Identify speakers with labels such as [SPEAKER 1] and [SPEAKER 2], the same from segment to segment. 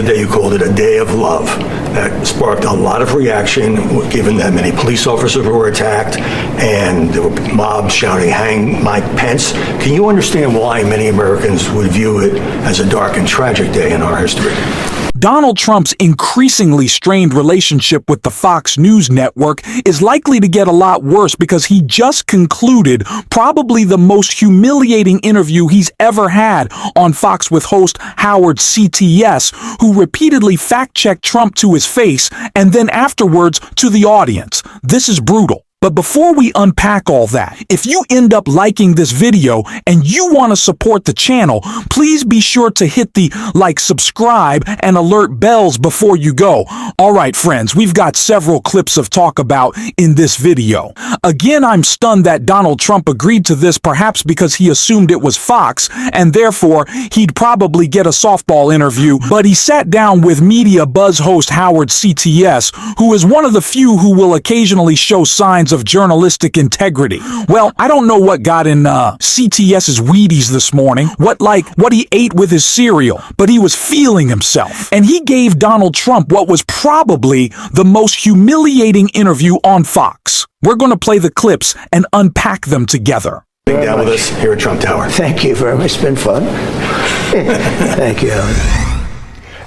[SPEAKER 1] other day you called it a day of love. That sparked a lot of reaction, given that many police officers were attacked and there were mobs shouting, "Hang Mike Pence." Can you understand why many Americans would view it as a dark and tragic day in our history?
[SPEAKER 2] Donald Trump's increasingly strained relationship with the Fox News network is likely to get a lot worse because he just concluded probably the most humiliating interview he's ever had on Fox with host Howard CTS, who repeatedly fact-checked Trump to his face and then afterwards to the audience. This is brutal. But before we unpack all that, if you end up liking this video and you want to support the channel, please be sure to hit the like, subscribe, and alert bells before you go. All right, friends, we've got several clips of talk about in this video. Again, I'm stunned that Donald Trump agreed to this, perhaps because he assumed it was Fox, and therefore he'd probably get a softball interview, but he sat down with media buzz host Howard CTS, who is one of the few who will occasionally show signs of journalistic integrity. Well, I don't know what got in CTS's Wheaties this morning, what he ate with his cereal, but he was feeling himself. And he gave Donald Trump what was probably the most humiliating interview on Fox. We're going to play the clips and unpack them together.
[SPEAKER 1] Being down with us here at Trump Tower.
[SPEAKER 3] Thank you very much. It's been fun. Thank you, Howard.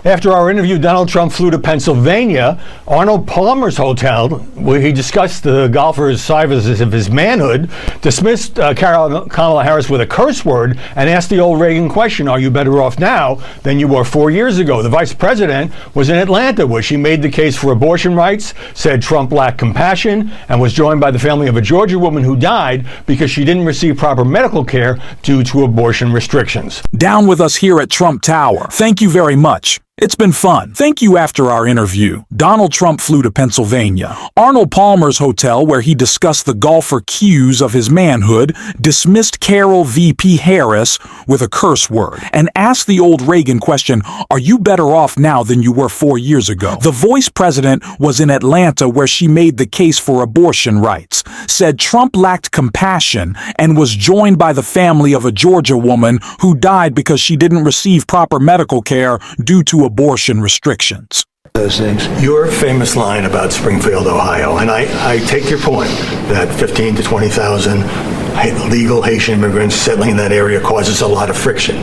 [SPEAKER 4] After our interview, Donald Trump flew to Pennsylvania, Arnold Palmer's hotel, where he discussed the golfer's signs of his manhood, dismissed Kamala Harris with a curse word, and asked the old Reagan question, are you better off now than you were 4 years ago? The vice president was in Atlanta, where she made the case for abortion rights, said Trump lacked compassion, and was joined by the family of a Georgia woman who died because she didn't receive proper medical care due to abortion restrictions.
[SPEAKER 2] Down with us here at Trump Tower. Thank you very much. It's been fun. Thank you. After our interview, Donald Trump flew to Pennsylvania. Arnold Palmer's hotel, where he discussed the golfer cues of his manhood, dismissed Carol VP Harris with a curse word, and asked the old Reagan question, are you better off now than you were 4 years ago? The vice president was in Atlanta, where she made the case for abortion rights, said Trump lacked compassion, and was joined by the family of a Georgia woman who died because she didn't receive proper medical care due to abortion restrictions.
[SPEAKER 3] Those things.
[SPEAKER 1] Your famous line about Springfield, Ohio, and I take your point that 15 to 20,000 legal Haitian immigrants settling in that area causes a lot of friction.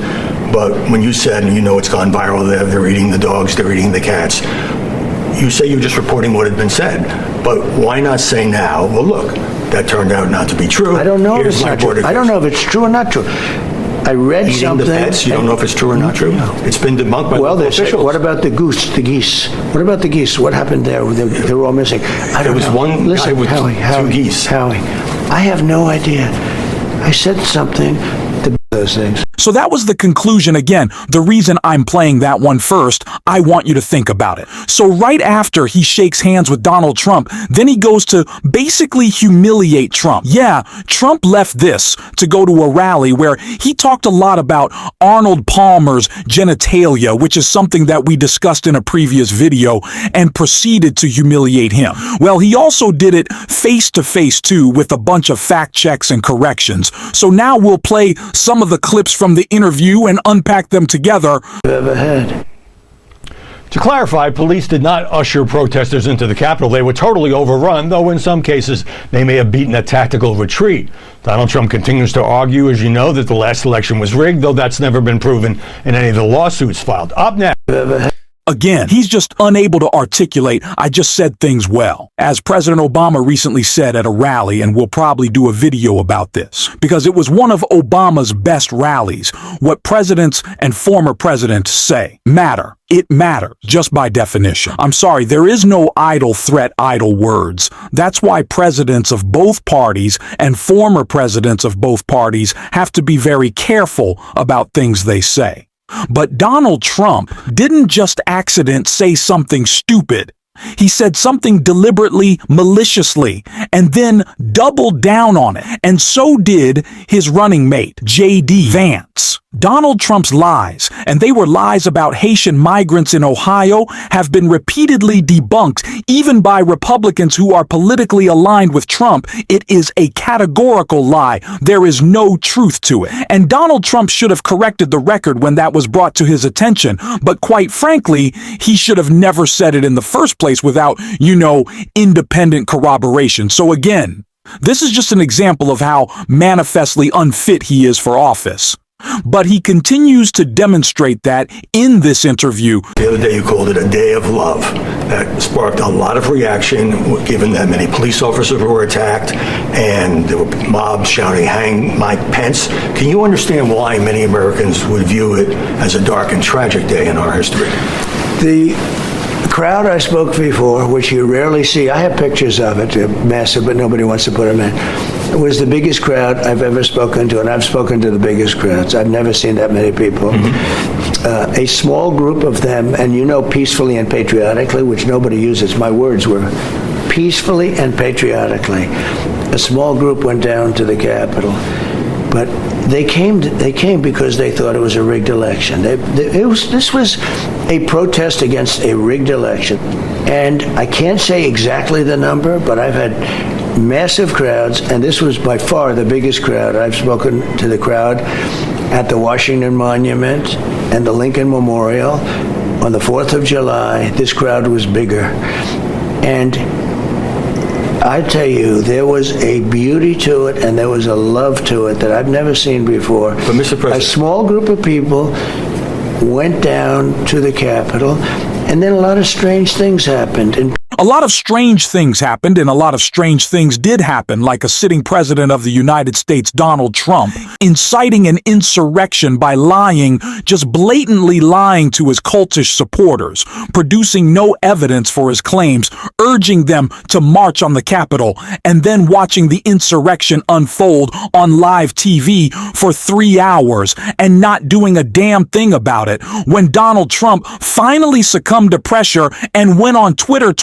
[SPEAKER 1] But when you said, and you know it's gone viral, they're eating the dogs, they're eating the cats, you say you're just reporting what had been said. But why not say now, well, look, that turned out not to be true.
[SPEAKER 3] I don't know if it's not true. I don't know if it's true or not true. I read
[SPEAKER 1] eating
[SPEAKER 3] something.
[SPEAKER 1] The pets, you don't know if it's true or not true? No. It's been debunked by local officials.
[SPEAKER 3] What about the geese? What about the geese? What happened there? They were all missing. I don't know.
[SPEAKER 1] There was one guy with two geese.
[SPEAKER 3] Howie, I have no idea. I said something to those things.
[SPEAKER 2] So that was the conclusion. Again, the reason I'm playing that one first, I want you to think about it. So right after he shakes hands with Donald Trump, then he goes to basically humiliate Trump. Yeah, Trump left this to go to a rally where he talked a lot about Arnold Palmer's genitalia, which is something that we discussed in a previous video, and proceeded to humiliate him. Well, he also did it face to face too, with a bunch of fact checks and corrections. So now we'll play some of the clips from the interview and unpack them together.
[SPEAKER 3] Ahead.
[SPEAKER 4] To clarify, police did not usher protesters into the Capitol. They were totally overrun, though in some cases they may have beaten a tactical retreat. Donald Trump continues to argue, as you know, that the last election was rigged, though that's never been proven in any of the lawsuits filed. Up next.
[SPEAKER 2] Again, he's just unable to articulate, I just said things well. As President Obama recently said at a rally, and we'll probably do a video about this, because it was one of Obama's best rallies, what presidents and former presidents say matter. It matters, just by definition. I'm sorry, there is no idle threat, idle words. That's why presidents of both parties and former presidents of both parties have to be very careful about things they say. But Donald Trump didn't just say something stupid. He said something deliberately, maliciously, and then doubled down on it. And so did his running mate, J.D. Vance. Donald Trump's lies, and they were lies about Haitian migrants in Ohio, have been repeatedly debunked, even by Republicans who are politically aligned with Trump. It is a categorical lie. There is no truth to it. And Donald Trump should have corrected the record when that was brought to his attention. But quite frankly, he should have never said it in the first place without, independent corroboration. So again, this is just an example of how manifestly unfit he is for office. But he continues to demonstrate that in this interview.
[SPEAKER 1] The other day you called it a day of love. That sparked a lot of reaction, given that many police officers were attacked and there were mobs shouting, "Hang Mike Pence." Can you understand why many Americans would view it as a dark and tragic day in our history?
[SPEAKER 3] The crowd I spoke before, which you rarely see, I have pictures of it, massive, but nobody wants to put them in. It was the biggest crowd I've ever spoken to, and I've spoken to the biggest crowds. I've never seen that many people. A small group of them, and peacefully and patriotically, which nobody uses, my words were peacefully and patriotically. A small group went down to the Capitol, but they came because they thought it was a rigged election. This was a protest against a rigged election. And I can't say exactly the number, but I've had massive crowds, and this was by far the biggest crowd. I've spoken to the crowd at the Washington Monument and the Lincoln Memorial on the 4th of July. This crowd was bigger. And I tell you, there was a beauty to it and there was a love to it that I've never seen before.
[SPEAKER 1] But Mr. President,
[SPEAKER 3] a small group of people went down to the Capitol, and then a lot of strange things happened. And
[SPEAKER 2] a lot of strange things happened, and a lot of strange things did happen, like a sitting president of the United States, Donald Trump, inciting an insurrection by lying, just blatantly lying to his cultish supporters, producing no evidence for his claims, urging them to march on the Capitol, and then watching the insurrection unfold on live TV for 3 hours and not doing a damn thing about it. When Donald Trump finally succumbed to pressure and went on Twitter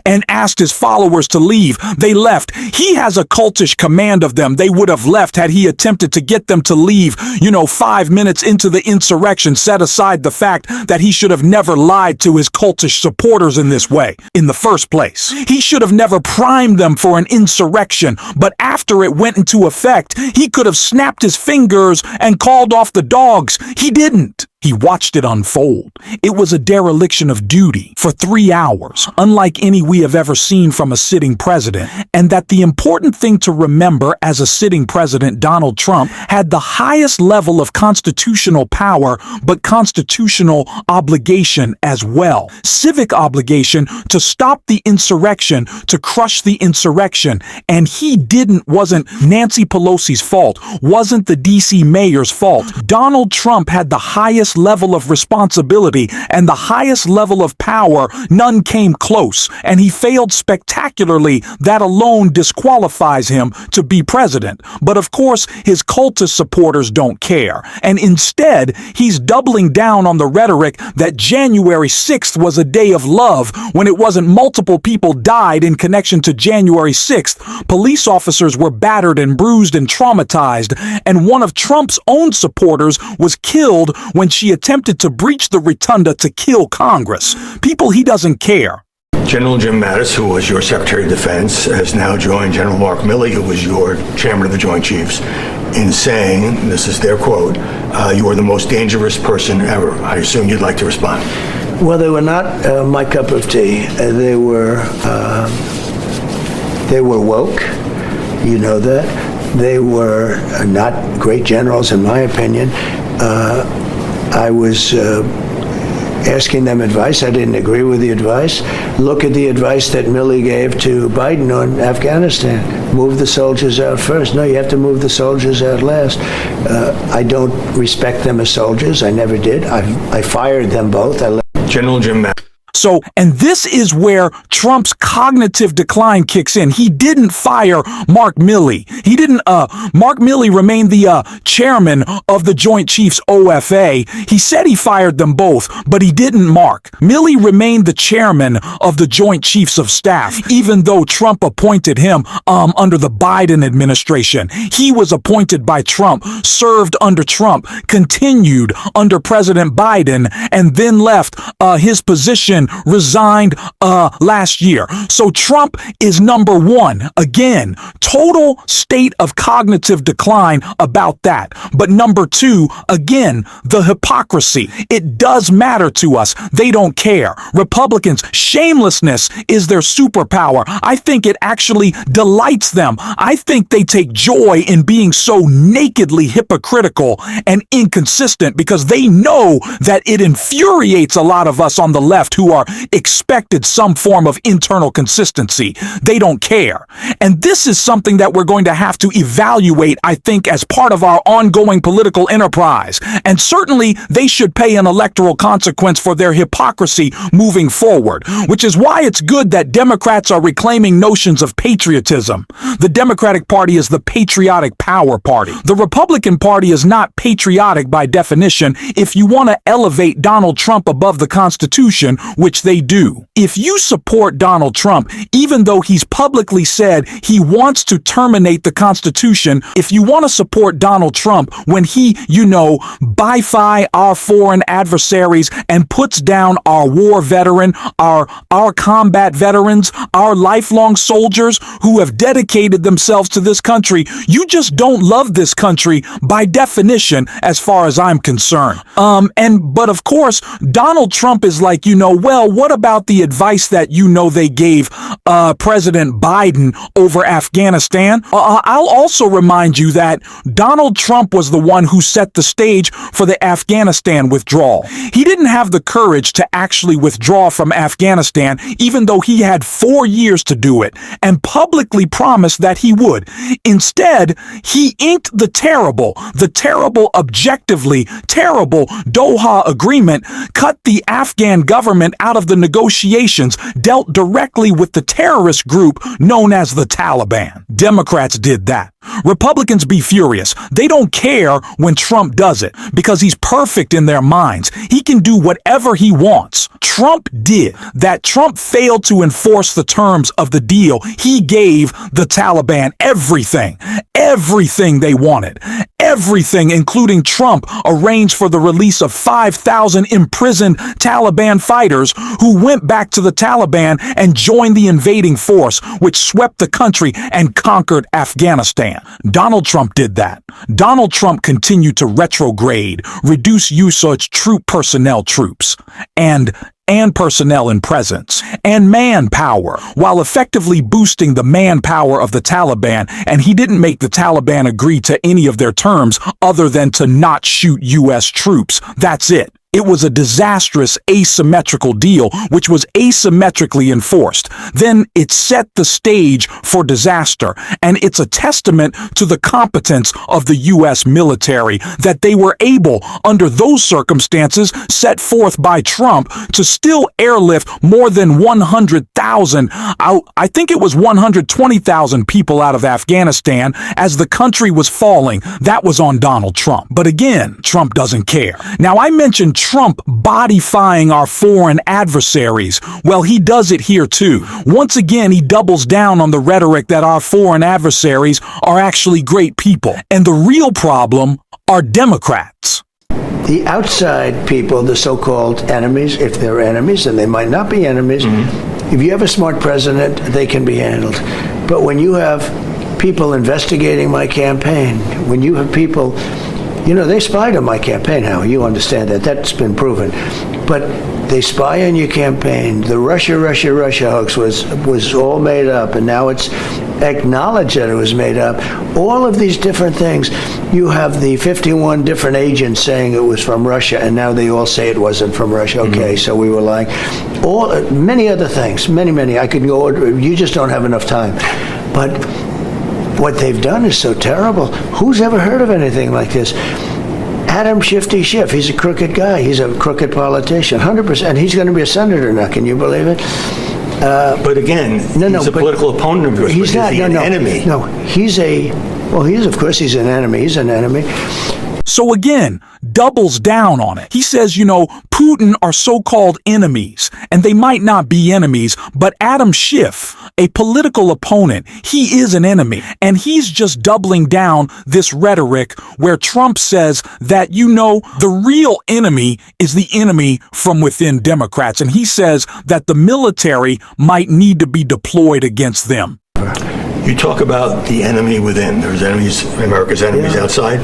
[SPEAKER 2] and asked his followers to leave, they left. He has a cultish command of them. They would have left had he attempted to get them to leave, 5 minutes into the insurrection, set aside the fact that he should have never lied to his cultish supporters in this way in the first place. He should have never primed them for an insurrection, but after it went into effect, he could have snapped his fingers and called off the dogs. He didn't. He watched it unfold. It was a dereliction of duty for 3 hours, unlike any we have ever seen from a sitting president. And that the important thing to remember as a sitting president, Donald Trump, had the highest level of constitutional power, but constitutional obligation as well. Civic obligation to stop the insurrection, to crush the insurrection. And he wasn't Nancy Pelosi's fault, wasn't the DC mayor's fault. Donald Trump had the highest level of responsibility and the highest level of power. None came close, and he failed spectacularly. That alone disqualifies him to be president. But of course, his cultist supporters don't care, and instead, he's doubling down on the rhetoric that January 6th was a day of love when it wasn't. Multiple people died in connection to January 6th. Police officers were battered and bruised and traumatized, and one of Trump's own supporters was killed when she attempted to breach the rotunda to kill Congress. People, he doesn't care.
[SPEAKER 1] General Jim Mattis, who was your Secretary of Defense, has now joined General Mark Milley, who was your Chairman of the Joint Chiefs, in saying, this is their quote, "You are the most dangerous person ever." I assume you'd like to respond.
[SPEAKER 3] Well, they were not my cup of tea. They were woke. You know that. They were not great generals, in my opinion. I was asking them advice. I didn't agree with the advice. Look at the advice that Milley gave to Biden on Afghanistan. Move the soldiers out first. No, you have to move the soldiers out last. I don't respect them as soldiers. I never did. I fired them both.
[SPEAKER 1] General Jim Mattis.
[SPEAKER 2] So, and this is where Trump's cognitive decline kicks in. He didn't fire Mark Milley. Mark Milley remained the chairman of the Joint Chiefs OFA. He said he fired them both, but he didn't Mark. Milley remained the chairman of the Joint Chiefs of Staff, even though Trump appointed him under the Biden administration. He was appointed by Trump, served under Trump, continued under President Biden, and then left his position, resigned last year. So Trump is number one. Again, total state of cognitive decline about that. But number two, again, the hypocrisy. It does matter to us. They don't care. Republicans, shamelessness is their superpower. I think it actually delights them. I think they take joy in being so nakedly hypocritical and inconsistent because they know that it infuriates a lot of us on the left who are expected some form of internal consistency. They don't care. And this is something that we're going to have to evaluate, I think, as part of our ongoing political enterprise. And certainly they should pay an electoral consequence for their hypocrisy moving forward, which is why it's good that Democrats are reclaiming notions of patriotism. The Democratic Party is the patriotic power party. The Republican Party is not patriotic by definition if you want to elevate Donald Trump above the Constitution, which they do. If you support Donald Trump, even though he's publicly said he wants to terminate the Constitution, if you want to support Donald Trump when he, bi-fi our foreign adversaries and puts down our war veteran, our combat veterans, our lifelong soldiers who have dedicated themselves to this country, you just don't love this country by definition, as far as I'm concerned. But of course, Donald Trump is like, well, what about the advice that they gave President Biden over Afghanistan? I'll also remind you that Donald Trump was the one who set the stage for the Afghanistan withdrawal. He didn't have the courage to actually withdraw from Afghanistan, even though he had 4 years to do it, and publicly promised that he would. Instead, he inked the terrible, objectively terrible Doha Agreement, cut the Afghan government out of the negotiations, dealt directly with the terrorist group known as the Taliban. Democrats did that. Republicans be furious. They don't care when Trump does it because he's perfect in their minds. He can do whatever he wants. Trump did that. Trump failed to enforce the terms of the deal. He gave the Taliban everything they wanted. Everything, including Trump, arranged for the release of 5,000 imprisoned Taliban fighters who went back to the Taliban and joined the invading force, which swept the country and conquered Afghanistan. Donald Trump did that. Donald Trump continued to retrograde, reduce usage troops, and personnel and presence, and manpower, while effectively boosting the manpower of the Taliban, and he didn't make the Taliban agree to any of their terms other than to not shoot U.S. troops. That's it. It was a disastrous asymmetrical deal, which was asymmetrically enforced. Then it set the stage for disaster, and it's a testament to the competence of the U.S. military that they were able, under those circumstances set forth by Trump, to still airlift more than 100,000 out. I think it was 120,000 people out of Afghanistan as the country was falling. That was on Donald Trump. But again, Trump doesn't care. Now, I mentioned Trump bodifying our foreign adversaries. Well, he does it here too. Once again, he doubles down on the rhetoric that our foreign adversaries are actually great people. And the real problem are Democrats.
[SPEAKER 3] The outside people, the so-called enemies, if they're enemies, and they might not be enemies, if you have a smart president, they can be handled. But when you have people investigating my campaign, when you have people, they spied on my campaign, Howard. You understand that. That's been proven. But they spy on your campaign. The Russia hoax was all made up, and now it's acknowledged that it was made up. All of these different things. You have the 51 different agents saying it was from Russia, and now they all say it wasn't from Russia. Okay, so we were lying. Many other things. Many. I could go. You just don't have enough time. But what they've done is so terrible. Who's ever heard of anything like this? Adam Shifty Schiff. He's a crooked guy. He's a crooked politician, 100%. And he's going to be a senator now. Can you believe it?
[SPEAKER 1] But again, he's a political opponent of yours.
[SPEAKER 3] He's not.
[SPEAKER 1] Is he an enemy?
[SPEAKER 3] No, he's a. Well, of course, he's an enemy. He's an enemy.
[SPEAKER 2] So again, doubles down on it. He says, Putin are so-called enemies, and they might not be enemies, but Adam Schiff, a political opponent, he is an enemy. And he's just doubling down this rhetoric where Trump says that, the real enemy is the enemy from within Democrats. And he says that the military might need to be deployed against them.
[SPEAKER 1] You talk about the enemy within. There's enemies, America's enemies outside.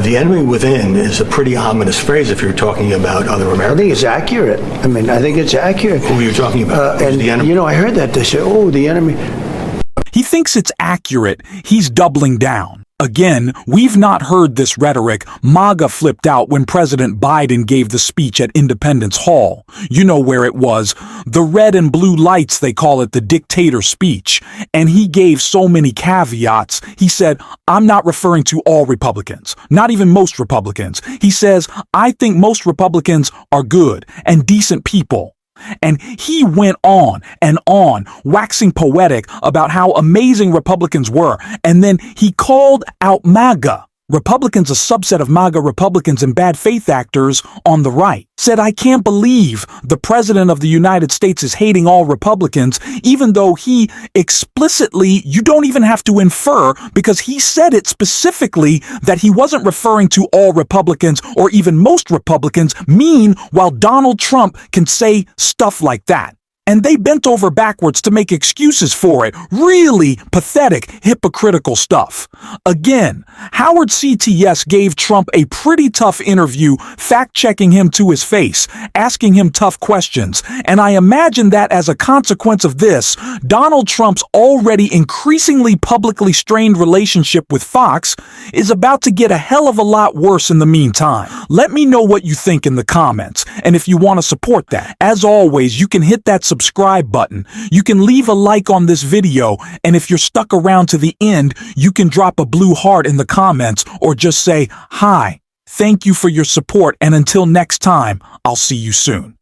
[SPEAKER 1] The enemy within is a pretty ominous phrase if you're talking about other Americans.
[SPEAKER 3] I think it's accurate. I think it's accurate.
[SPEAKER 1] Who are you talking about?
[SPEAKER 3] And,
[SPEAKER 1] the enemy?
[SPEAKER 3] I heard that. They say, the enemy.
[SPEAKER 2] He thinks it's accurate. He's doubling down. Again, we've not heard this rhetoric. MAGA flipped out when President Biden gave the speech at Independence Hall. You know where it was. The red and blue lights, they call it the dictator speech. And he gave so many caveats. He said, I'm not referring to all Republicans, not even most Republicans. He says, I think most Republicans are good and decent people. And he went on and on, waxing poetic about how amazing Republicans were. And then he called out MAGA. Republicans, a subset of MAGA Republicans and bad faith actors on the right, said, I can't believe the President of the United States is hating all Republicans, even though he explicitly, you don't even have to infer, because he said it specifically that he wasn't referring to all Republicans or even most Republicans, while Donald Trump can say stuff like that. And they bent over backwards to make excuses for it. Really pathetic, hypocritical stuff. Again, Howard CTS gave Trump a pretty tough interview, fact-checking him to his face, asking him tough questions. And I imagine that as a consequence of this, Donald Trump's already increasingly publicly strained relationship with Fox is about to get a hell of a lot worse in the meantime. Let me know what you think in the comments, and if you want to support that. As always, you can hit that subscribe button. You can leave a like on this video, and if you're stuck around to the end, you can drop a blue heart in the comments or just say, hi. Thank you for your support, and until next time, I'll see you soon.